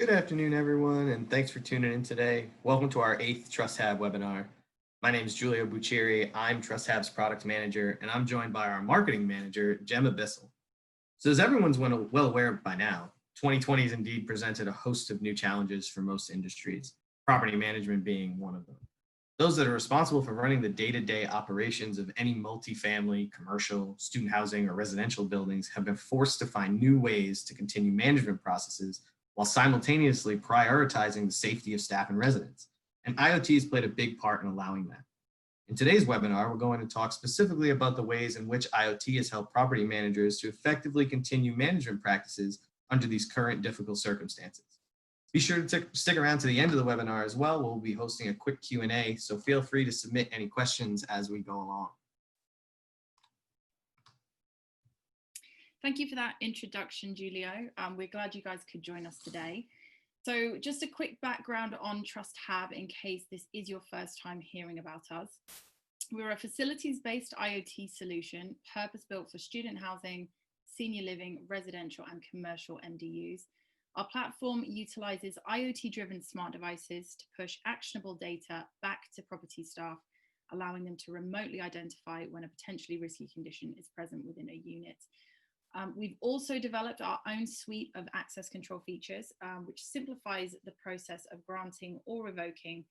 Good afternoon, everyone, and thanks for tuning in today. Welcome to our 8th Trust Hab webinar. My name is Giulio Buccieri. I'm Trust Hab's product manager, and I'm joined by our marketing manager, Gemma Bissell. So as everyone's well aware by now, 2020 has indeed presented a host of new challenges for most industries, property management being one of them. Those that are responsible for running the day-to-day operations of any multifamily, commercial, student housing, or residential buildings have been forced to find new ways to continue management processes while simultaneously prioritizing the safety of staff and residents. And IoT has played a big part in allowing that. In today's webinar, we're going to talk specifically about the ways in which IoT has helped property managers to effectively continue management practices under these current difficult circumstances. Be sure to stick around to the end of the webinar as well. We'll be hosting a quick Q&A, so feel free to submit any questions as we go along. Thank you for that introduction, Giulio. We're glad you guys could join us today. So just a quick background on Trust Hab in case this is your first time hearing about us. We're a facilities-based IoT solution purpose-built for student housing, senior living, residential and commercial MDUs. Our platform utilizes IoT-driven smart devices to push actionable data back to property staff, allowing them to remotely identify when a potentially risky condition is present within a unit. We've also developed our own suite of access control features, which simplifies the process of granting or revoking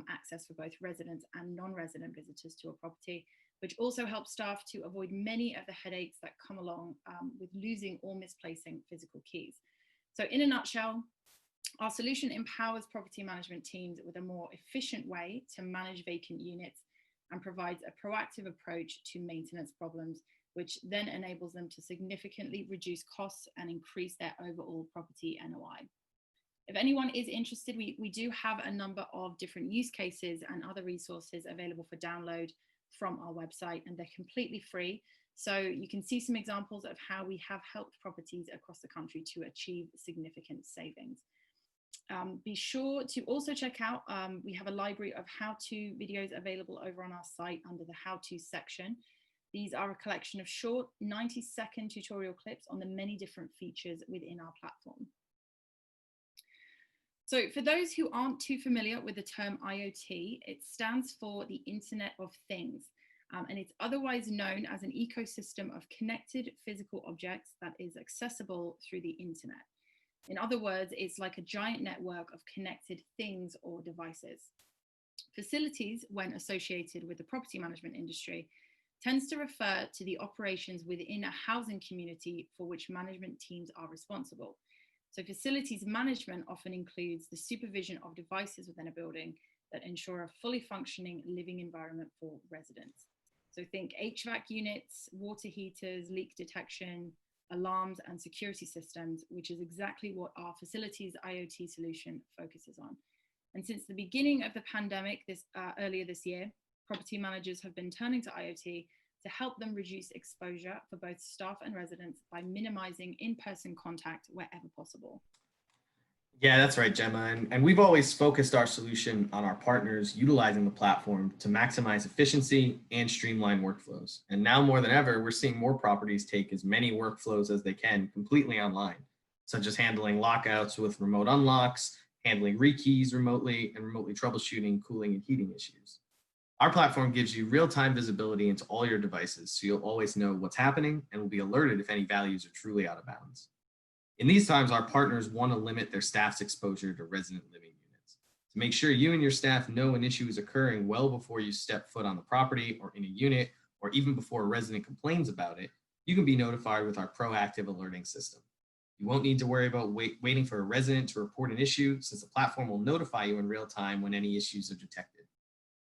access for both residents and non-resident visitors to a property, which also helps staff to avoid many of the headaches that come along with losing or misplacing physical keys. So in a nutshell, our solution empowers property management teams with a more efficient way to manage vacant units and provides a proactive approach to maintenance problems, which then enables them to significantly reduce costs and increase their overall property NOI. If anyone is interested, we do have a number of different use cases and other resources available for download from our website, and they're completely free. So you can see some examples of how we have helped properties across the country to achieve significant savings. Be sure to also check out, we have a library of how-to videos available over on our site under the how-to section. These are a collection of short 90-second tutorial clips on the many different features within our platform. So for those who aren't too familiar with the term IoT, it stands for the Internet of Things, and it's otherwise known as an ecosystem of connected physical objects that is accessible through the internet. In other words, it's like a giant network of connected things or devices. Facilities, when associated with the property management industry, tends to refer to the operations within a housing community for which management teams are responsible. So facilities management often includes the supervision of devices within a building that ensure a fully functioning living environment for residents. So think HVAC units, water heaters, leak detection, alarms and security systems, which is exactly what our facilities IoT solution focuses on. And since the beginning of the pandemic earlier this year, property managers have been turning to IoT to help them reduce exposure for both staff and residents by minimizing in-person contact wherever possible. Yeah, that's right, Gemma. And we've always focused our solution on our partners utilizing the platform to maximize efficiency and streamline workflows. And now more than ever, we're seeing more properties take as many workflows as they can completely online, such as handling lockouts with remote unlocks, handling rekeys remotely, and remotely troubleshooting cooling and heating issues. Our platform gives you real-time visibility into all your devices, so you'll always know what's happening and will be alerted if any values are truly out of bounds. In these times, our partners want to limit their staff's exposure to resident living units. To make sure you and your staff know an issue is occurring well before you step foot on the property or in a unit, or even before a resident complains about it, you can be notified with our proactive alerting system. You won't need to worry about waiting for a resident to report an issue, since the platform will notify you in real time when any issues are detected,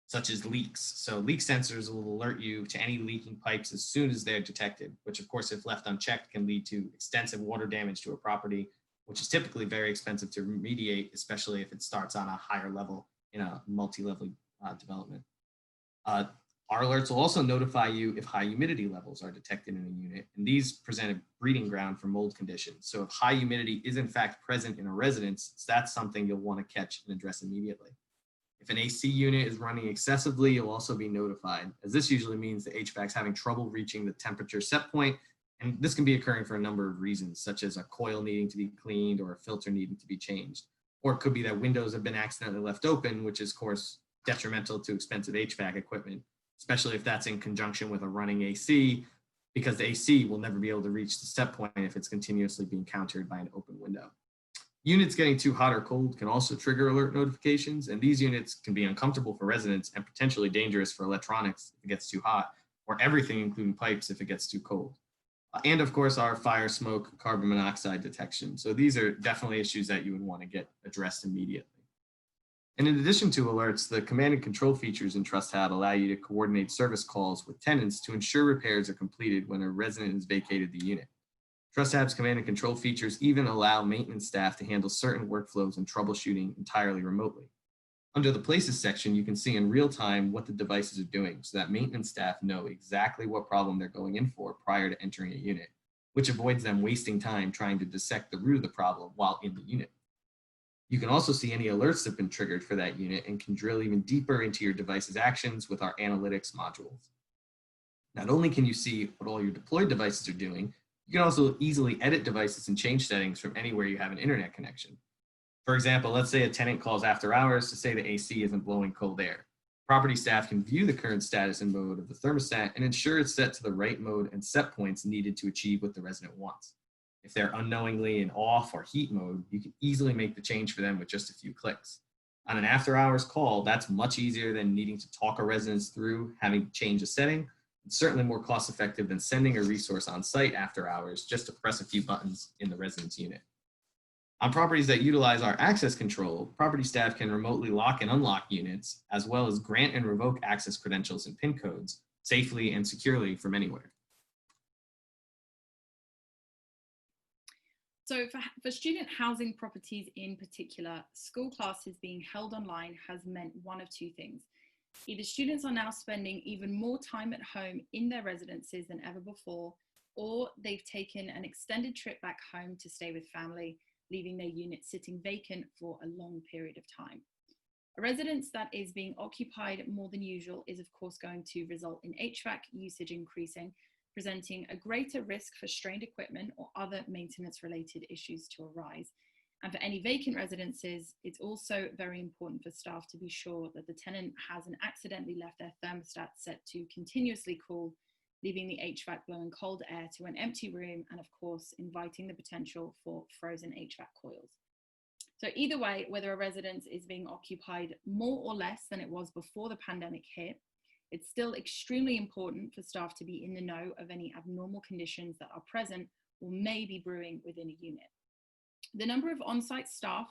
such as leaks. So leak sensors will alert you to any leaking pipes as soon as they're detected, which of course, if left unchecked, can lead to extensive water damage to a property, which is typically very expensive to remediate, especially if it starts on a higher level in a multi-level development. Our alerts will also notify you if high humidity levels are detected in a unit, and these present a breeding ground for mold conditions. So if high humidity is in fact present in a residence, that's something you'll want to catch and address immediately. If an AC unit is running excessively, you'll also be notified, as this usually means the HVAC's having trouble reaching the temperature set point And this can be occurring for a number of reasons, such as a coil needing to be cleaned or a filter needing to be changed. Or it could be that windows have been accidentally left open, which is, of course, detrimental to expensive HVAC equipment, especially if that's in conjunction with a running AC, because the AC will never be able to reach the set point if it's continuously being countered by an open window. Units getting too hot or cold can also trigger alert notifications, and these units can be uncomfortable for residents and potentially dangerous for electronics if it gets too hot, or everything, including pipes, if it gets too cold. And of course, our fire, smoke, carbon monoxide detection. So these are definitely issues that you would want to get addressed immediately. And in addition to alerts, the command and control features in TrustHab allow you to coordinate service calls with tenants to ensure repairs are completed when a resident has vacated the unit. TrustHab's command and control features even allow maintenance staff to handle certain workflows and troubleshooting entirely remotely. Under the Places section, you can see in real time what the devices are doing so that maintenance staff know exactly what problem they're going in for prior to entering a unit, which avoids them wasting time trying to dissect the root of the problem while in the unit. You can also see any alerts that have been triggered for that unit and can drill even deeper into your device's actions with our analytics modules. Not only can you see what all your deployed devices are doing, you can also easily edit devices and change settings from anywhere you have an internet connection. For example, let's say a tenant calls after hours to say the AC isn't blowing cold air. Property staff can view the current status and mode of the thermostat and ensure it's set to the right mode and set points needed to achieve what the resident wants. If they're unknowingly in off or heat mode, you can easily make the change for them with just a few clicks. On an after hours call, that's much easier than needing to talk a resident through having to change a setting. It's certainly more cost effective than sending a resource on site after hours just to press a few buttons in the resident's unit. On properties that utilize our access control, property staff can remotely lock and unlock units, as well as grant and revoke access credentials and PIN codes safely and securely from anywhere. So for student housing properties in particular, school classes being held online has meant one of two things. Either students are now spending even more time at home in their residences than ever before, or they've taken an extended trip back home to stay with family, leaving their unit sitting vacant for a long period of time. A residence that is being occupied more than usual is of course going to result in HVAC usage increasing, presenting a greater risk for strained equipment or other maintenance related issues to arise. And for any vacant residences, it's also very important for staff to be sure that the tenant hasn't accidentally left their thermostat set to continuously cool, leaving the HVAC blowing cold air to an empty room, and of course, inviting the potential for frozen HVAC coils. So either way, whether a residence is being occupied more or less than it was before the pandemic hit, it's still extremely important for staff to be in the know of any abnormal conditions that are present or may be brewing within a unit. The number of on-site staff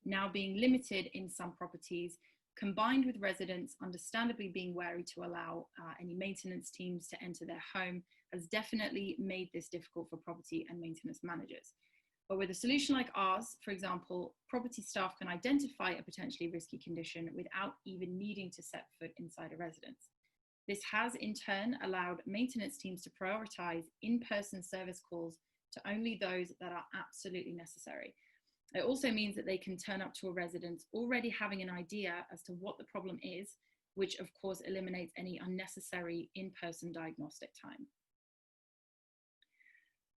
now being limited in some properties, combined with residents understandably being wary to allow any maintenance teams to enter their home, has definitely made this difficult for property and maintenance managers. But with a solution like ours, for example, property staff can identify a potentially risky condition without even needing to set foot inside a residence. This has in turn allowed maintenance teams to prioritize in-person service calls to only those that are absolutely necessary. It also means that they can turn up to a residence already having an idea as to what the problem is, which of course eliminates any unnecessary in-person diagnostic time.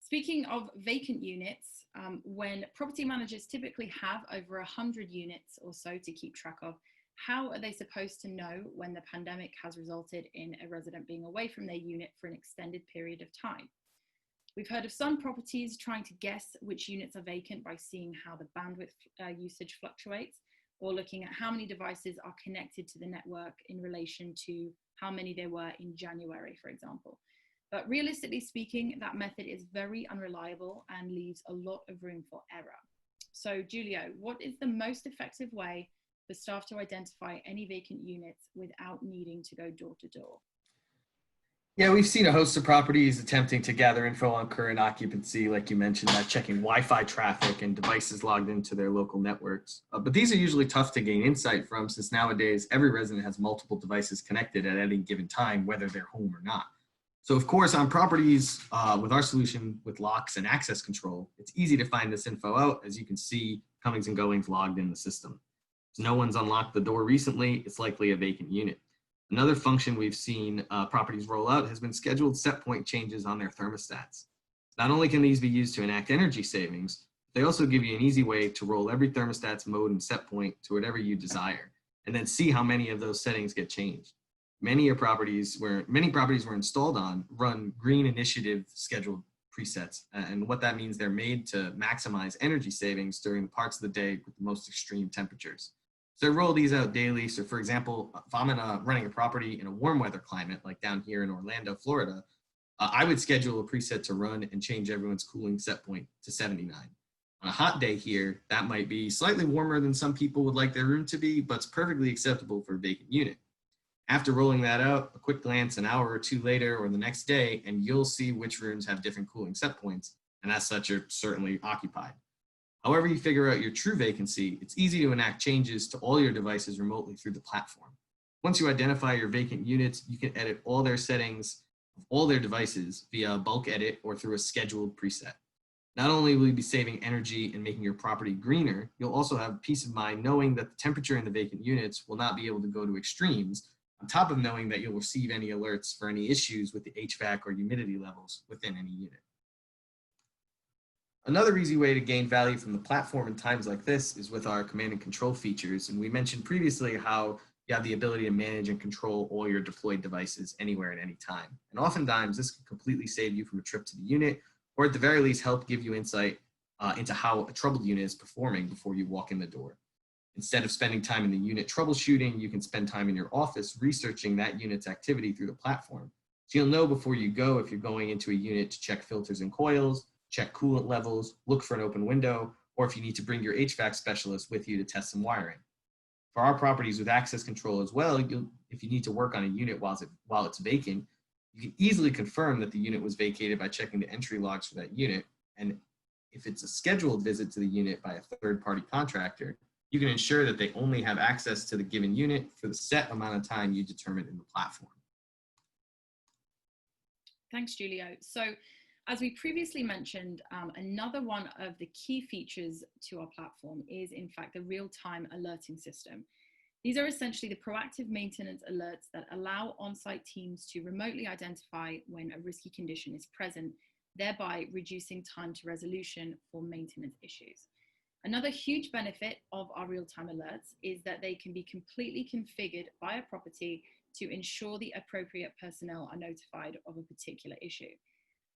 Speaking of vacant units, when property managers typically have over 100 units or so to keep track of, how are they supposed to know when the pandemic has resulted in a resident being away from their unit for an extended period of time? We've heard of some properties trying to guess which units are vacant by seeing how the bandwidth usage fluctuates, or looking at how many devices are connected to the network in relation to how many there were in January, for example. But realistically speaking, that method is very unreliable and leaves a lot of room for error. So Julio, what is the most effective way for staff to identify any vacant units without needing to go door to door? Yeah, we've seen a host of properties attempting to gather info on current occupancy, like you mentioned, by checking Wi-Fi traffic and devices logged into their local networks. But these are usually tough to gain insight from, since nowadays every resident has multiple devices connected at any given time, whether they're home or not. So of course, on properties with our solution with locks and access control, it's easy to find this info out, as you can see comings and goings logged in the system. If no one's unlocked the door recently, it's likely a vacant unit. Another function we've seen properties roll out has been scheduled set point changes on their thermostats. Not only can these be used to enact energy savings, they also give you an easy way to roll every thermostat's mode and set point to whatever you desire, and then see how many of those settings get changed. Many properties were installed on run green initiative scheduled presets, and what that means, they're made to maximize energy savings during the parts of the day with the most extreme temperatures. So I roll these out daily. So for example, if I'm running a property in a warm weather climate, like down here in Orlando, Florida, I would schedule a preset to run and change everyone's cooling set point to 79. On a hot day here, that might be slightly warmer than some people would like their room to be, but it's perfectly acceptable for a vacant unit. After rolling that out, a quick glance an hour or two later or the next day, and you'll see which rooms have different cooling set points, and as such are certainly occupied. However you figure out your true vacancy, it's easy to enact changes to all your devices remotely through the platform. Once you identify your vacant units, you can edit all their settings of all their devices via a bulk edit or through a scheduled preset. Not only will you be saving energy and making your property greener, you'll also have peace of mind knowing that the temperature in the vacant units will not be able to go to extremes, on top of knowing that you'll receive any alerts for any issues with the HVAC or humidity levels within any unit. Another easy way to gain value from the platform in times like this is with our command and control features. And we mentioned previously how you have the ability to manage and control all your deployed devices anywhere at any time. And oftentimes this can completely save you from a trip to the unit, or at the very least help give you insight into how a troubled unit is performing before you walk in the door. Instead of spending time in the unit troubleshooting, you can spend time in your office researching that unit's activity through the platform. So you'll know before you go if you're going into a unit to check filters and coils, check coolant levels, look for an open window, or if you need to bring your HVAC specialist with you to test some wiring. For our properties with access control as well, if you need to work on a unit while it's vacant, you can easily confirm that the unit was vacated by checking the entry logs for that unit. And if it's a scheduled visit to the unit by a third-party contractor, you can ensure that they only have access to the given unit for the set amount of time you determine in the platform. Thanks, Julio. So as we previously mentioned, another one of the key features to our platform is in fact the real-time alerting system. These are essentially the proactive maintenance alerts that allow on-site teams to remotely identify when a risky condition is present, thereby reducing time to resolution for maintenance issues. Another huge benefit of our real-time alerts is that they can be completely configured by a property to ensure the appropriate personnel are notified of a particular issue.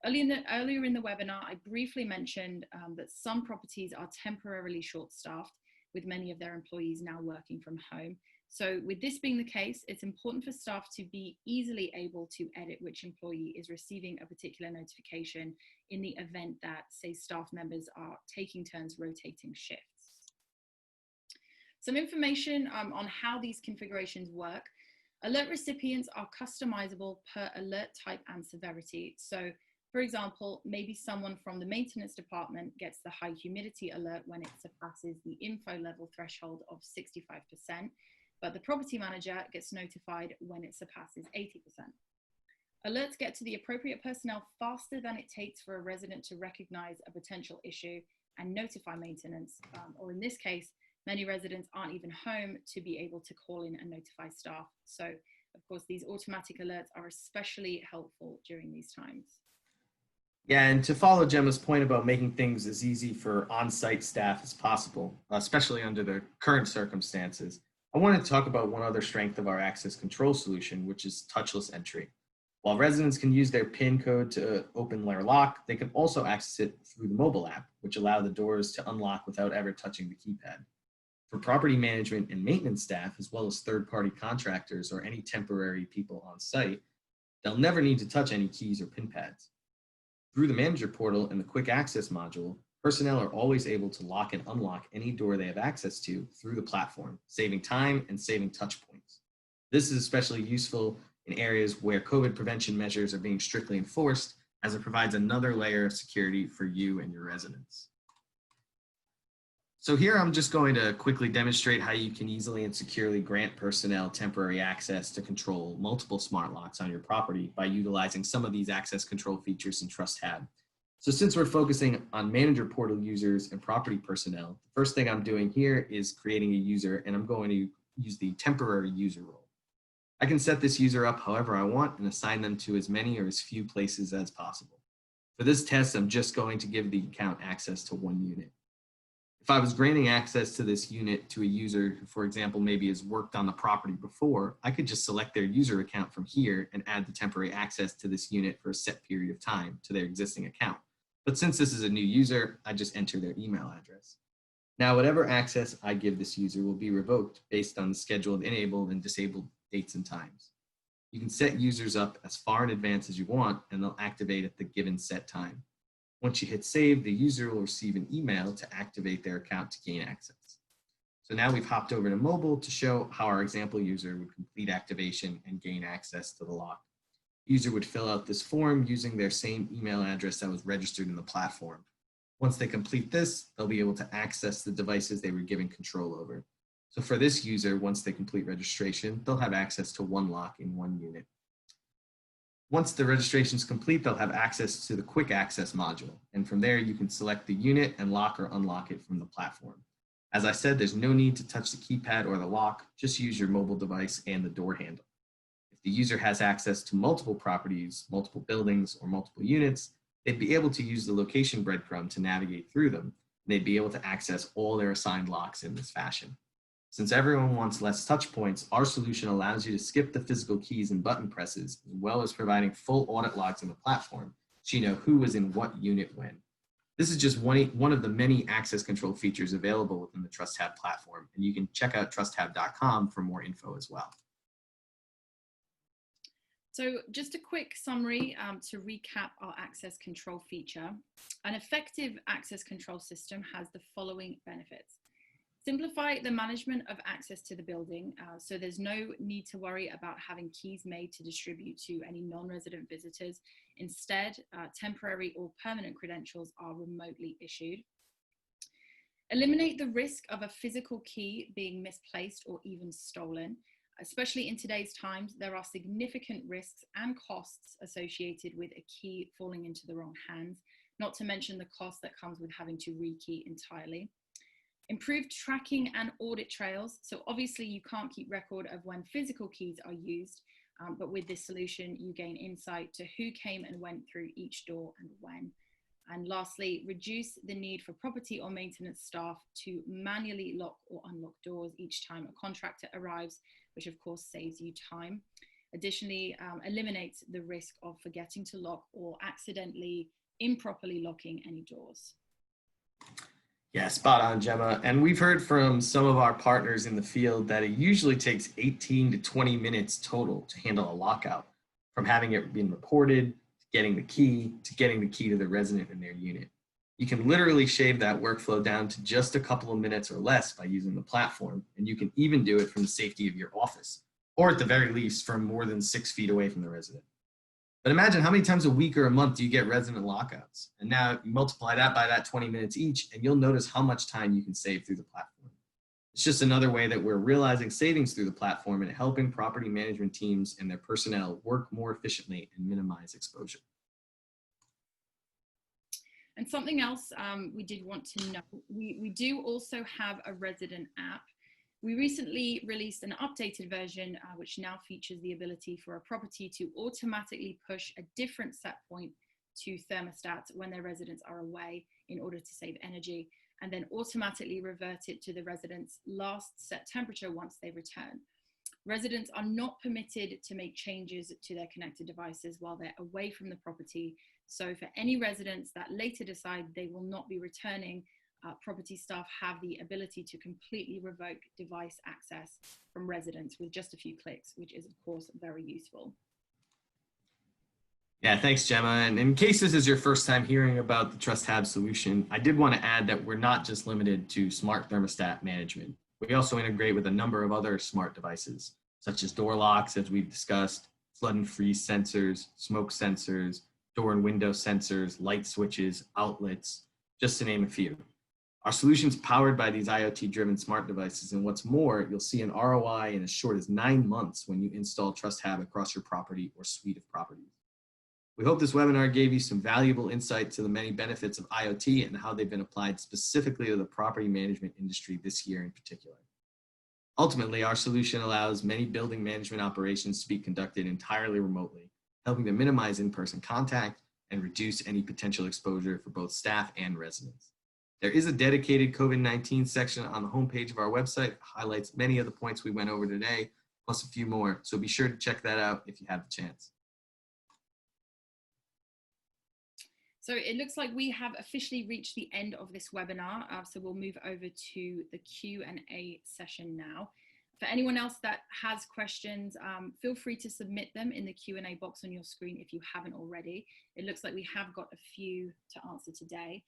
Earlier in the webinar, I briefly mentioned that some properties are temporarily short-staffed, with many of their employees now working from home. So with this being the case, it's important for staff to be easily able to edit which employee is receiving a particular notification in the event that, say, staff members are taking turns rotating shifts. Some information on how these configurations work. Alert recipients are customizable per alert type and severity. So for example, maybe someone from the maintenance department gets the high humidity alert when it surpasses the info level threshold of 65%, but the property manager gets notified when it surpasses 80%. Alerts get to the appropriate personnel faster than it takes for a resident to recognize a potential issue and notify maintenance, or in this case, many residents aren't even home to be able to call in and notify staff. So of course, these automatic alerts are especially helpful during these times. Yeah, and to follow Gemma's point about making things as easy for on-site staff as possible, especially under the current circumstances, I want to talk about one other strength of our access control solution, which is touchless entry. While residents can use their PIN code to open their lock, they can also access it through the mobile app, which allow the doors to unlock without ever touching the keypad. For property management and maintenance staff, as well as third-party contractors or any temporary people on site, they'll never need to touch any keys or PIN pads. Through the manager portal and the quick access module, personnel are always able to lock and unlock any door they have access to through the platform, saving time and saving touch points. This is especially useful in areas where COVID prevention measures are being strictly enforced, as it provides another layer of security for you and your residents. So here I'm just going to quickly demonstrate how you can easily and securely grant personnel temporary access to control multiple smart locks on your property by utilizing some of these access control features in TrustHab. So since we're focusing on manager portal users and property personnel, the first thing I'm doing here is creating a user, and I'm going to use the temporary user role. I can set this user up however I want and assign them to as many or as few places as possible. For this test, I'm just going to give the account access to one unit. If I was granting access to this unit to a user who, for example, maybe has worked on the property before, I could just select their user account from here and add the temporary access to this unit for a set period of time to their existing account. But since this is a new user, I just enter their email address. Now, whatever access I give this user will be revoked based on the scheduled enabled and disabled dates and times. You can set users up as far in advance as you want, and they'll activate at the given set time. Once you hit save, the user will receive an email to activate their account to gain access. So now we've hopped over to mobile to show how our example user would complete activation and gain access to the lock. The user would fill out this form using their same email address that was registered in the platform. Once they complete this, they'll be able to access the devices they were given control over. So for this user, once they complete registration, they'll have access to one lock in one unit. Once the registration is complete, they'll have access to the quick access module. And from there, you can select the unit and lock or unlock it from the platform. As I said, there's no need to touch the keypad or the lock, just use your mobile device and the door handle. If the user has access to multiple properties, multiple buildings, or multiple units, they'd be able to use the location breadcrumb to navigate through them. And they'd be able to access all their assigned locks in this fashion. Since everyone wants less touch points, our solution allows you to skip the physical keys and button presses, as well as providing full audit logs on the platform, so you know who was in what unit when. This is just one of the many access control features available within the TrustHab platform, and you can check out trusthab.com for more info as well. So just a quick summary to recap our access control feature. An effective access control system has the following benefits. Simplify the management of access to the building, so there's no need to worry about having keys made to distribute to any non-resident visitors. Instead, temporary or permanent credentials are remotely issued. Eliminate the risk of a physical key being misplaced or even stolen. Especially in today's times, there are significant risks and costs associated with a key falling into the wrong hands, not to mention the cost that comes with having to rekey entirely. Improved tracking and audit trails. So obviously you can't keep record of when physical keys are used, but with this solution, you gain insight to who came and went through each door and when. And lastly, reduce the need for property or maintenance staff to manually lock or unlock doors each time a contractor arrives, which of course saves you time. Additionally, eliminates the risk of forgetting to lock or accidentally improperly locking any doors. Yeah, spot on, Gemma. And we've heard from some of our partners in the field that it usually takes 18 to 20 minutes total to handle a lockout, from having it been reported, to getting the key to the resident in their unit. You can literally shave that workflow down to just a couple of minutes or less by using the platform, and you can even do it from the safety of your office, or at the very least from more than 6 feet away from the resident. But imagine how many times a week or a month do you get resident lockouts? And now you multiply that by that 20 minutes each, and you'll notice how much time you can save through the platform. It's just another way that we're realizing savings through the platform and helping property management teams and their personnel work more efficiently and minimize exposure. And something else we did want to know, we do also have a resident app. We recently released an updated version, which now features the ability for a property to automatically push a different set point to thermostats when their residents are away in order to save energy, and then automatically revert it to the residents' last set temperature once they return. Residents are not permitted to make changes to their connected devices while they're away from the property. So for any residents that later decide they will not be returning, property staff have the ability to completely revoke device access from residents with just a few clicks, which is of course very useful. Yeah, thanks, Gemma. And in case this is your first time hearing about the TrustHab solution, I did want to add that we're not just limited to smart thermostat management. We also integrate with a number of other smart devices, such as door locks, as we've discussed, flood and freeze sensors, smoke sensors, door and window sensors, light switches, outlets, just to name a few. Our solution's powered by these IoT-driven smart devices, and what's more, you'll see an ROI in as short as 9 months when you install TrustHab across your property or suite of properties. We hope this webinar gave you some valuable insight to the many benefits of IoT and how they've been applied specifically to the property management industry this year in particular. Ultimately, our solution allows many building management operations to be conducted entirely remotely, helping to minimize in-person contact and reduce any potential exposure for both staff and residents. There is a dedicated COVID-19 section on the homepage of our website that highlights many of the points we went over today, plus a few more. So be sure to check that out if you have the chance. So it looks like we have officially reached the end of this webinar. So we'll move over to the Q&A session now. For anyone else that has questions, feel free to submit them in the Q&A box on your screen if you haven't already. It looks like we have got a few to answer today.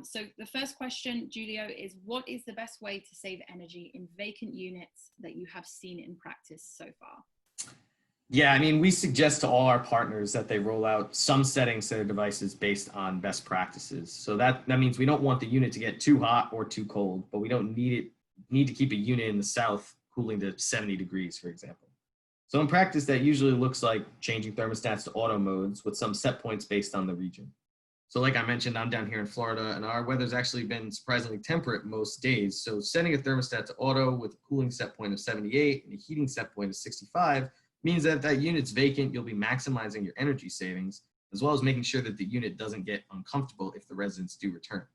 So the first question, Julio, is what is the best way to save energy in vacant units that you have seen in practice so far? Yeah, I mean, we suggest to all our partners that they roll out some settings to their devices based on best practices. So that means we don't want the unit to get too hot or too cold, but we don't need to keep a unit in the south cooling to 70 degrees, for example. So in practice, that usually looks like changing thermostats to auto modes with some set points based on the region. So like I mentioned, I'm down here in Florida, and our weather's actually been surprisingly temperate most days. So setting a thermostat to auto with a cooling set point of 78 and a heating set point of 65 means that if that unit's vacant, you'll be maximizing your energy savings, as well as making sure that the unit doesn't get uncomfortable if the residents do return.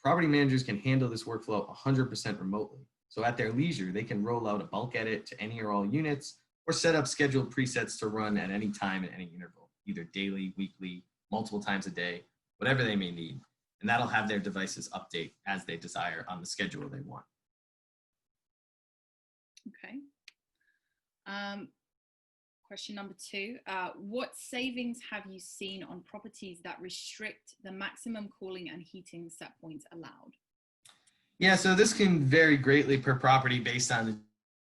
Property managers can handle this workflow 100% remotely. So at their leisure, they can roll out a bulk edit to any or all units or set up scheduled presets to run at any time at any interval, either daily, weekly, multiple times a day, whatever they may need. And that'll have their devices update as they desire on the schedule they want. Okay. Question number 2, what savings have you seen on properties that restrict the maximum cooling and heating set points allowed? Yeah, so this can vary greatly per property based on the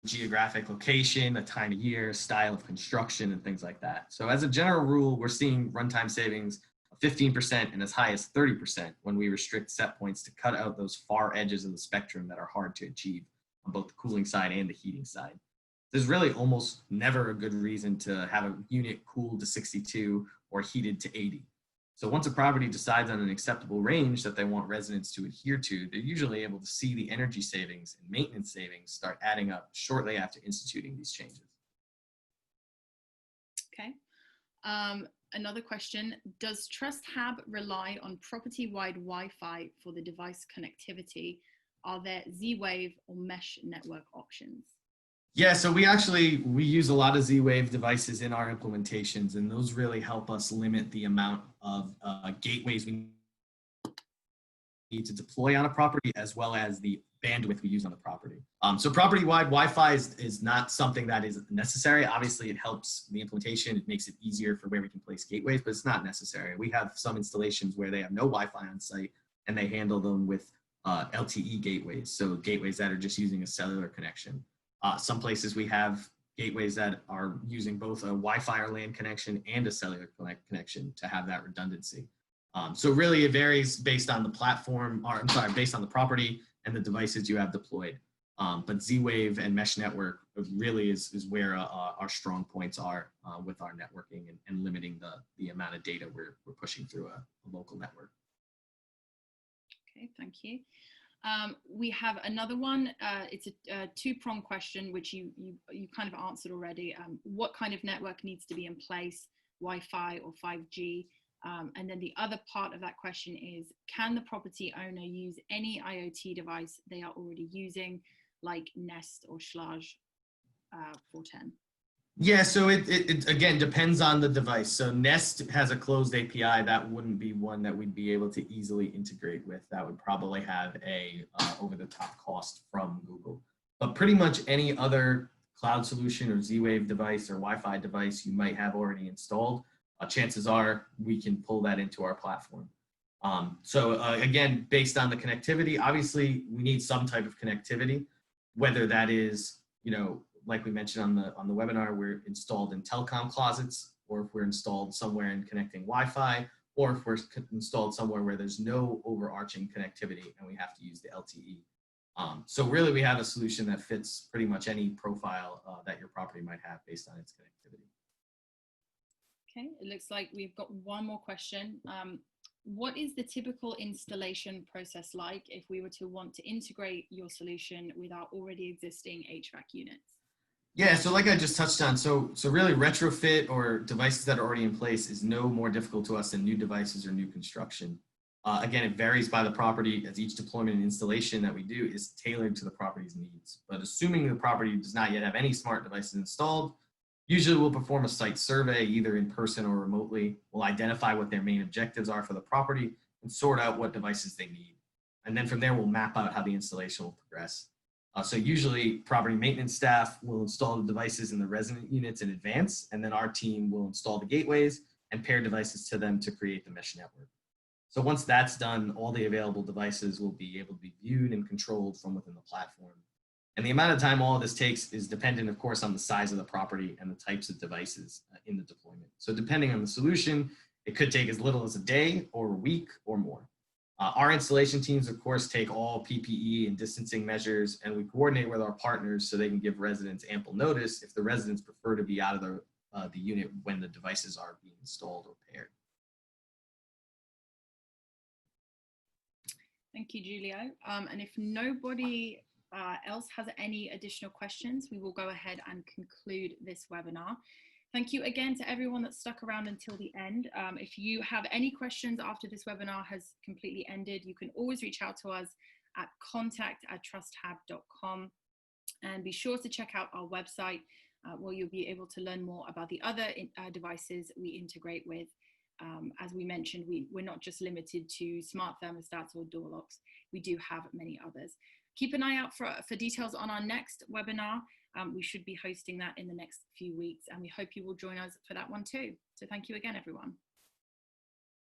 geographic location, the time of year, style of construction, and things like that. So as a general rule, we're seeing runtime savings of 15% and as high as 30% when we restrict set points to cut out those far edges of the spectrum that are hard to achieve on both the cooling side and the heating side. There's really almost never a good reason to have a unit cooled to 62 or heated to 80. So once a property decides on an acceptable range that they want residents to adhere to, they're usually able to see the energy savings and maintenance savings start adding up shortly after instituting these changes. Okay. Another question, does TrustHab rely on property-wide Wi-Fi for the device connectivity? Are there Z-Wave or mesh network options? Yeah, so we use a lot of Z-Wave devices in our implementations, and those really help us limit the amount of gateways we need to deploy on a property, as well as the bandwidth we use on the property. So property-wide Wi-Fi is not something that is necessary. Obviously, it helps the implementation. It makes it easier for where we can place gateways, but it's not necessary. We have some installations where they have no Wi-Fi on site, and they handle them with LTE gateways, so gateways that are just using a cellular connection. Some places we have gateways that are using both a Wi-Fi or LAN connection and a cellular connection to have that redundancy. So really it varies based on the platform, or I'm sorry, based on the property and the devices you have deployed. But Z-Wave and mesh network really is where our strong points are with our networking and limiting the amount of data we're pushing through a local network. Okay, thank you. We have another one. It's a two-pronged question, which you kind of answered already. What kind of network needs to be in place, Wi-Fi or 5G? And then the other part of that question is, can the property owner use any IoT device they are already using, like Nest or Schlage 410? Yeah, so it again depends on the device. So Nest has a closed API. That wouldn't be one that we'd be able to easily integrate with. That would probably have a over-the-top cost from Google. But pretty much any other cloud solution or Z-Wave device or Wi-Fi device you might have already installed, chances are we can pull that into our platform. So again, based on the connectivity, obviously we need some type of connectivity, whether that is, like we mentioned on the webinar, we're installed in telecom closets, or if we're installed somewhere in connecting Wi-Fi, or if we're installed somewhere where there's no overarching connectivity and we have to use the LTE. So really we have a solution that fits pretty much any profile that your property might have based on its connectivity. Okay, it looks like we've got one more question. What is the typical installation process like if we were to want to integrate your solution with our already existing HVAC units? Yeah, so like I just touched on, so really retrofit or devices that are already in place is no more difficult to us than new devices or new construction. Again, it varies by the property as each deployment and installation that we do is tailored to the property's needs. But assuming the property does not yet have any smart devices installed, usually we'll perform a site survey either in person or remotely. We'll identify what their main objectives are for the property and sort out what devices they need. And then from there, we'll map out how the installation will progress. So usually property maintenance staff will install the devices in the resident units in advance, and then our team will install the gateways and pair devices to them to create the mesh network. So once that's done, all the available devices will be able to be viewed and controlled from within the platform. And the amount of time all of this takes is dependent, of course, on the size of the property and the types of devices in the deployment. So depending on the solution, it could take as little as a day or a week or more. Our installation teams, of course, take all PPE and distancing measures, and we coordinate with our partners so they can give residents ample notice if the residents prefer to be out of the unit when the devices are being installed or paired. Thank you, Julio. And if nobody else has any additional questions, we will go ahead and conclude this webinar. Thank you again to everyone that stuck around until the end. If you have any questions after this webinar has completely ended, you can always reach out to us at contact@trusthab.com, and be sure to check out our website where you'll be able to learn more about the other devices we integrate with. As we mentioned, we're not just limited to smart thermostats or door locks. We do have many others. Keep an eye out for details on our next webinar. We should be hosting that in the next few weeks, and we hope you will join us for that one too. So thank you again, everyone.